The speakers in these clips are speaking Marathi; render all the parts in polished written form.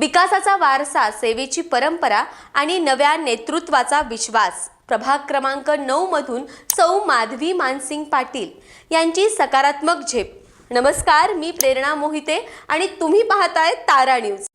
विकासाचा वारसा, सेवेची परंपरा आणि नव्या नेतृत्वाचा विश्वास. प्रभाग क्रमांक 9 मधून सौ माधवी मानसिंग पाटील यांची सकारात्मक झेप. नमस्कार, मी प्रेरणा मोहिते आणि तुम्ही पाहताय तारा न्यूज.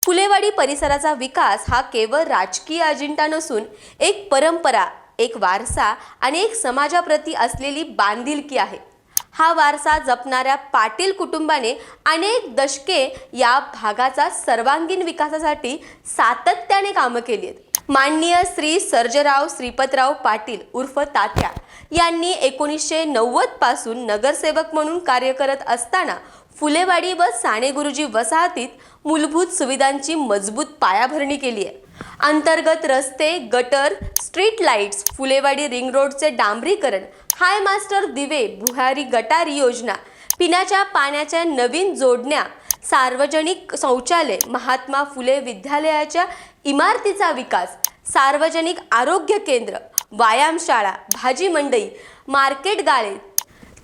फुलेवाडी परिसराचा विकास हा केवळ राजकीय अजेंडा नसून एक परंपरा, एक वारसा आणि एक समाजाप्रती असलेली बांधिलकी आहे. हा वारसा जपणाऱ्या पाटील कुटुंबाने अनेक दशके या भागाचा सर्वांगीण विकासासाठी सातत्याने कामं केली आहेत. माननीय श्री सर्जेराव श्रीपतराव पाटील उर्फ तात्या यांनी 1990 पासून नगरसेवक म्हणून कार्य करत असताना फुलेवाडी व साने गुरुजी वसाहतीत मूलभूत सुविधांची मजबूत पायाभरणी केली आहे. अंतर्गत रस्ते, gutter, street lights, Phulewadi ring रोडचे डांबरीकरण, हाय मास्टर दिवे, भुयारी गटारी योजना, पिण्याच्या पाण्याच्या नवीन जोडण्या, सार्वजनिक शौचालय, महात्मा फुले विद्यालयाच्या इमारतीचा विकास, सार्वजनिक आरोग्य केंद्र, व्यायामशाळा, भाजी मंडई, मार्केट गाळे,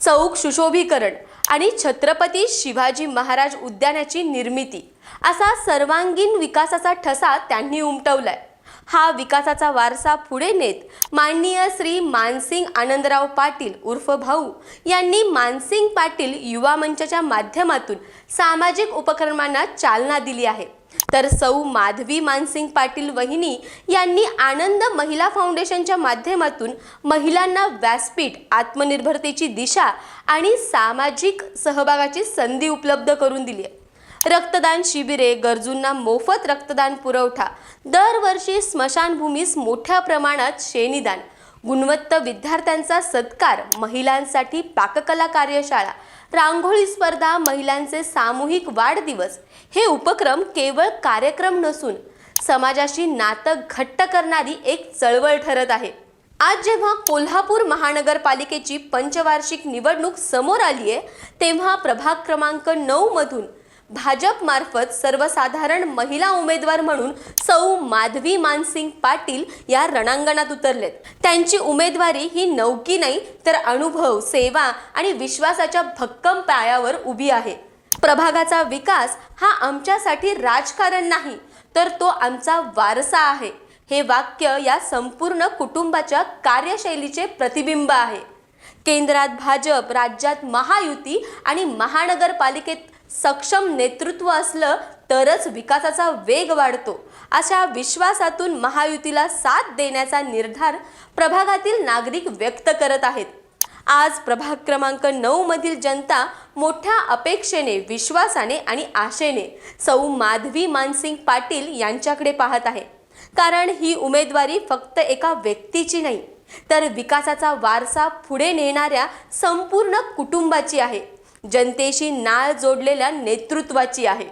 चौक सुशोभीकरण आणि छत्रपती शिवाजी महाराज उद्यानाची निर्मिती असा सर्वांगीण विकासाचा ठसा त्यांनी उमटवलाय. हा विकासाचा वारसा पुढे नेत माननीय श्री मानसिंग आनंदराव पाटील उर्फ भाऊ यांनी मानसिंग पाटील युवा मंचाच्या माध्यमातून सामाजिक उपक्रमांना चालना दिली आहे. तर सौ माधवी मानसिंग पाटील वहिनी यांनी आनंद महिला फाउंडेशनच्या माध्यमातून महिलांना व्यासपीठ, आत्मनिर्भरतेची दिशा आणि सामाजिक सहभागाची संधी उपलब्ध करून दिली आहे. रक्तदान शिबिरे, गरजूंना मोफत रक्तदान पुरवठा, दरवर्षी स्मशानभूमीस मोठ्या प्रमाणात शेणीदान, गुणवत्ता विद्यार्थ्यांचा सत्कार, महिलांसाठी पाककला कार्यशाळा, रांगोळी स्पर्धा, महिलांचे सामूहिक वाढदिवस हे उपक्रम केवळ कार्यक्रम नसून समाजाशी नातं घट्ट करणारी एक चळवळ ठरत आहे. आज जेव्हा कोल्हापूर महानगरपालिकेची पंचवार्षिक निवडणूक समोर आली आहे, तेव्हा प्रभाग क्रमांक 9 मधून भाजपमार्फत सर्वसाधारण महिला उमेदवार म्हणून सौ माधवी मानसिंग पाटील या रणांगणात उतरलेत. त्यांची उमेदवारी ही नौकी नाही, तर अनुभव, सेवा आणि विश्वासाच्या भक्कम पायावर उभी आहे. प्रभागाचा विकास हा आमच्यासाठी राजकारण नाही, तर तो आमचा वारसा आहे. हे वाक्य या संपूर्ण कुटुंबाच्या कार्यशैलीचे प्रतिबिंब आहे. केंद्रात भाजप, राज्यात महायुती आणि महानगरपालिकेत सक्षम नेतृत्व असलं तरच विकासाचा वेग वाढतो. अशा विश्वासातून महायुतीला साथ देण्याचा निर्धार प्रभागातील नागरिक व्यक्त करत आहेत. आज प्रभाग क्रमांक 9 मधील जनता मोठ्या अपेक्षेने, विश्वासाने आणि आशेने सौ माधवी मानसिंग पाटील यांच्याकडे पाहत आहे. कारण ही उमेदवारी फक्त एका व्यक्तीची नाही, तर विकासाचा वारसा पुढे नेणाऱ्या संपूर्ण कुटुंबाची आहे. जनतेशी नाळ जोडलेल्या नेतृत्वाची आहे.